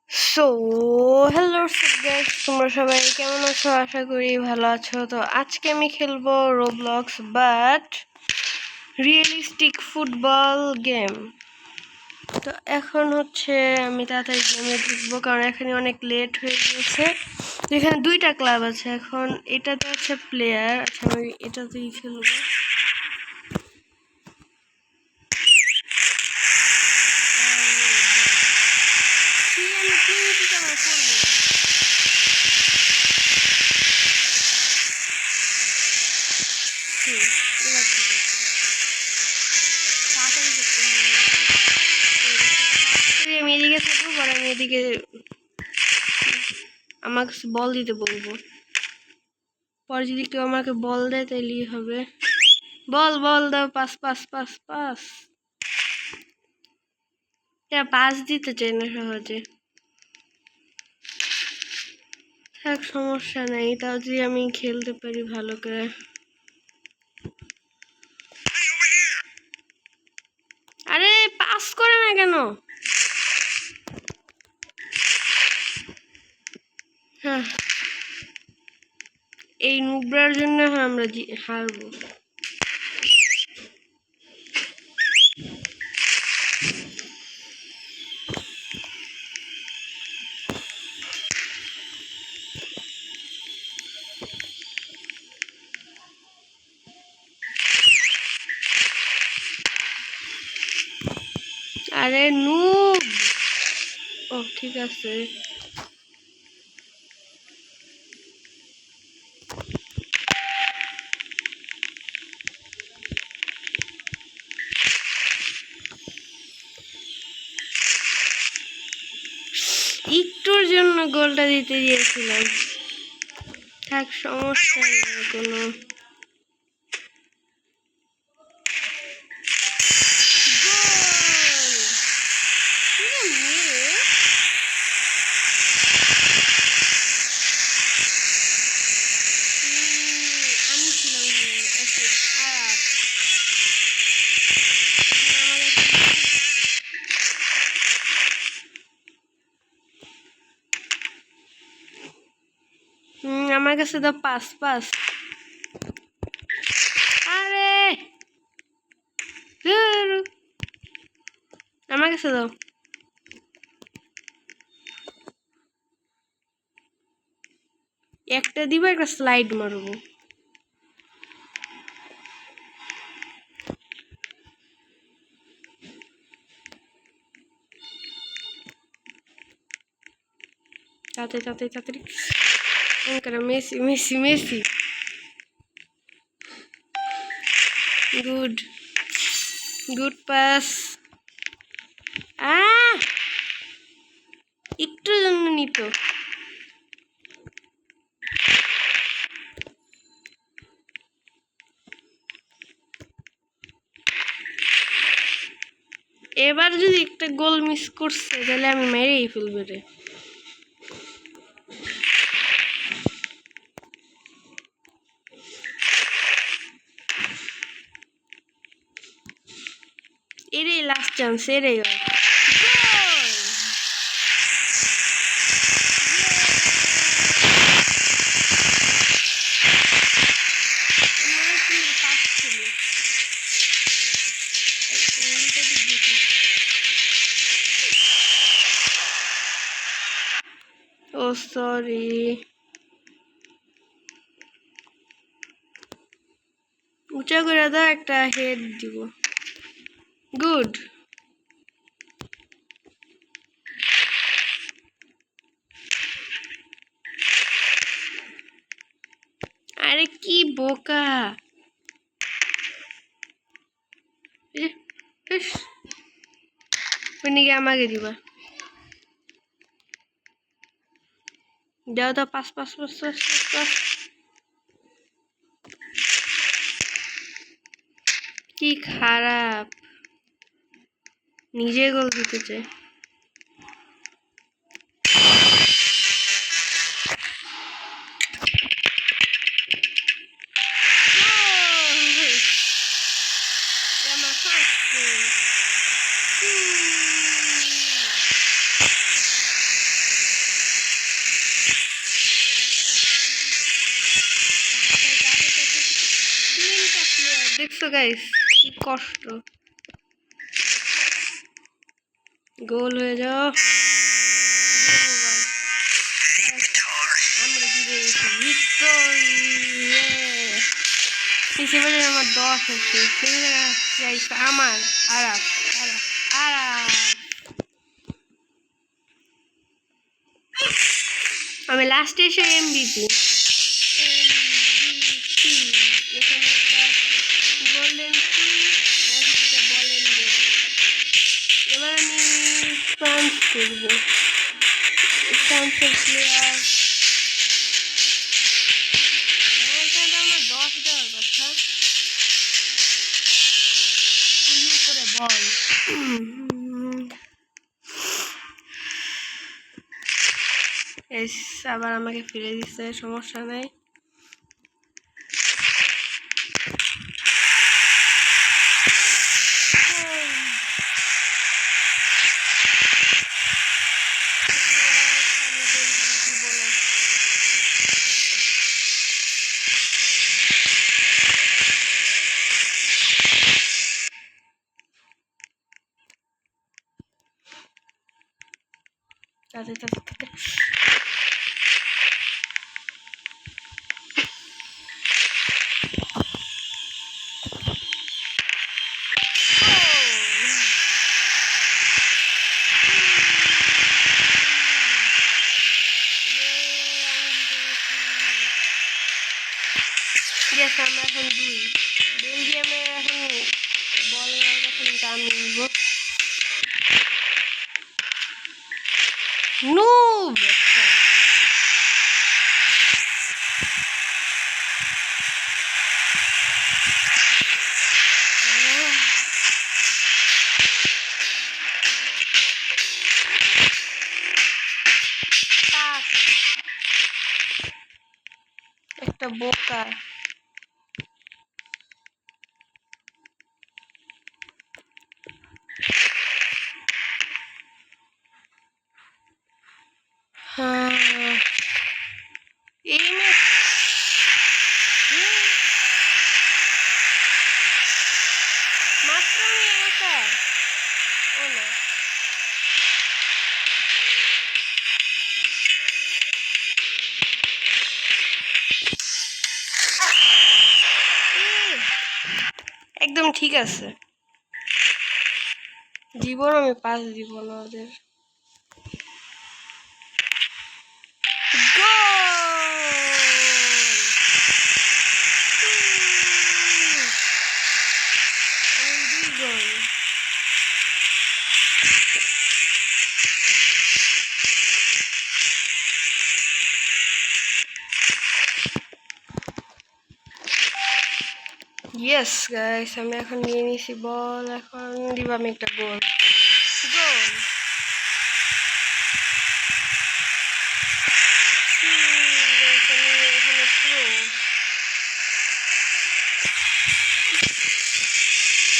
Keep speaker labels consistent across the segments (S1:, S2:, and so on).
S1: So hello guys, তোমরা সবাই কেমন আছো? আশা করি ভালো আছো। তো আজকে আমি খেলবো Roblox but realistic football game. তো এখন হচ্ছে আমি তাড়াতাড়ি গেমে ঢুকবো, কারণ এখানে অনেক লেট হয়ে গেছে। এখানে দুইটা ক্লাব আছে, এখন এটাতে আছে প্লেয়ার। আচ্ছা, আমি এটাতেই খেলবো। আমি এদিকে থাকবো, পরে আমি এদিকে আমাকে বল দিতে বলবো। পরে যদি কেউ আমাকে বল দেয় তাইলেই হবে। বল বল দাও, pass pass pass pass. Pass দিতে চাই না সহজে। থাক, সমস্যা নেই, তাও যদি আমি খেলতে পারি ভালো করে। আরে পাস করে না কেন? হ্যাঁ, এই নুবরার জন্য আমরা হারবো। আরে নুব, ও ঠিক আছে। একটুর জন্য গোলটা দিতে গিয়েছিলাম। থাক, সমস্যা নেই কোনো। আমার কাছে তো পাস পাস। আরে আমার কাছে দাও। একটা দিব, একটা স্লাইড মারবো। তাড়াতাড়ি তাড়াতাড়ি তাড়াতাড়ি। Messi Messi Messi. Good good pass. একটু জন্য নিত। এবার যদি একটা গোল মিস করছে তাহলে আমি মেরেই ফেলবো রে। এটাই লাস্ট চান্স, এটাই ও সরি। উঁচা করে দাও, একটা হেড দিব। গুড। আরে কি বোকা। আমাকে দিবা। দাও দাও, pass pass pass pass pass. কি খারাপ, নিজে গোল দিতে চাই। দেখছো গাইস কি কষ্ট, গোল হয়ে যাও। আমরা জিতে গেছি, ভিক্টোরি। হিসেবে আমার 10 আছে, আমার আরাফ আরাফ আরাফ। আমি লাস্টে এসে এমবিপি এখানে একটা গোল্ডেন বলেন। এবার আমি ফ্রান্স করবো, ফ্রান্সের প্লেয়ার। এখানে আমার 10 দেওয়ার কথা, করে বল। আবার আমাকে ফিরে দিচ্ছে, সমস্যা নাই। আমরা এখন 2 বেলজিয়ামের এখন বল এখন আমি নিব। নুব একটা বোকা। হ্যাঁ এই মাত্র একা ও না। একদম ঠিক আছে, জীবন আমি 5 দিব না ওদের। ইয়েস গাইস, আমি এখন নিয়ে নিছি বল, এখন দিব আমি একটা গোল। গোল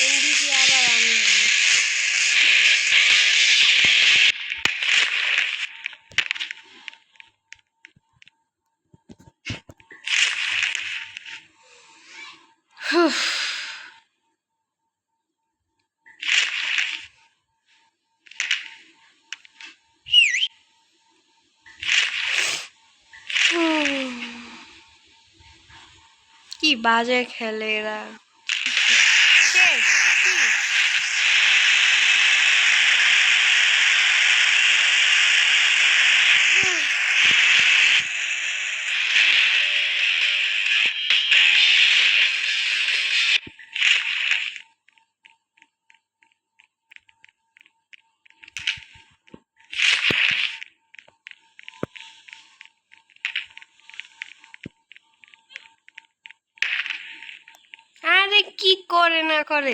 S1: এমবিপি আবার আমি কি বাজে খেলে এরা। আরে কি করে না করে,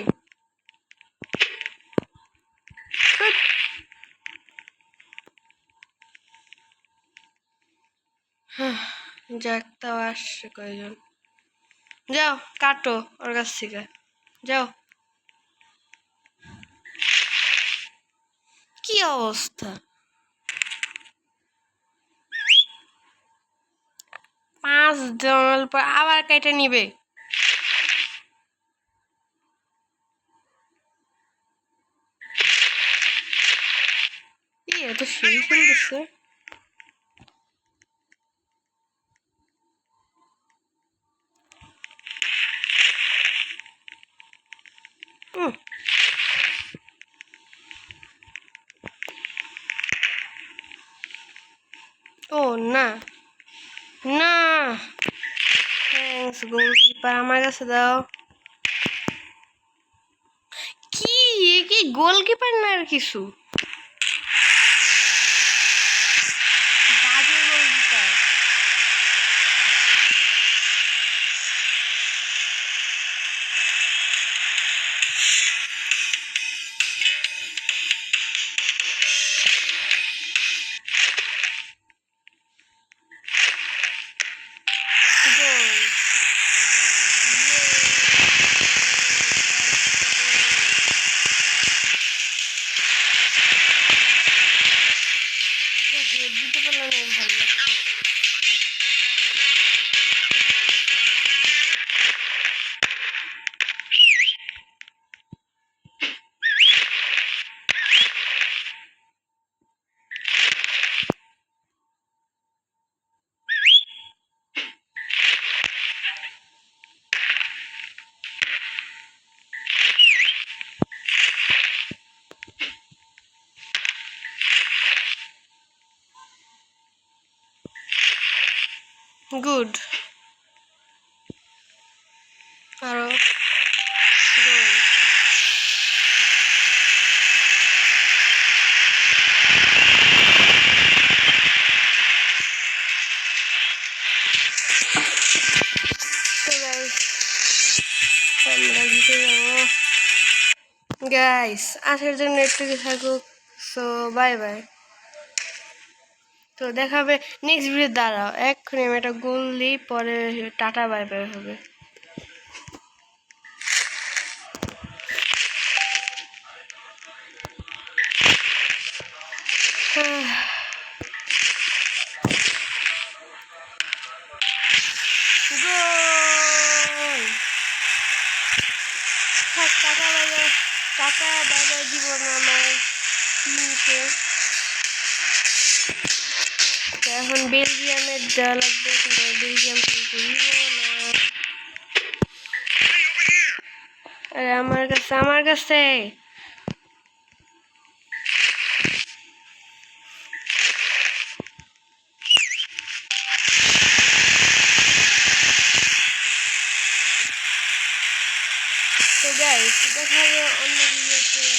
S1: যাক তাও আসছে কয়জন। যাও কাটো ওর কাছ থেকে, যাও। কি অবস্থা, 5 জন পর আবার কেটে নিবে। এত সিঁড়ি ফেলতেছে। ও না না, থ্যাঙ্কস গোলকিপার, আমার কাছে দাও। কি কি গোলকিপার না আর কিছু, বাজে গোলকিপার। দিতে পারলাম না, ভালো লাগছে। গুড, আরো গোল। তো গাইস আমরা জিতে যাবো গাইস, আসার জন্য একটু থাকুক। সো বাই বাই, তো দেখাবে নেক্সট ভিডিও। দাঁড়াও এক্ষুনি আমি একটা গোল দিই, পরে টাটা বাই বাই হবে। গোল, থাক tata bye bye, tata bye bye দিব না আমার টিমকে। এখন বেলজিয়ামের দেওয়া লাগবে, কিন্তু বেলজিয়াম কিন্তু দিব না। আরে আমার কাছে, আমার কাছে তো গাইস দেখা হবে অন্য ভিডিওতে।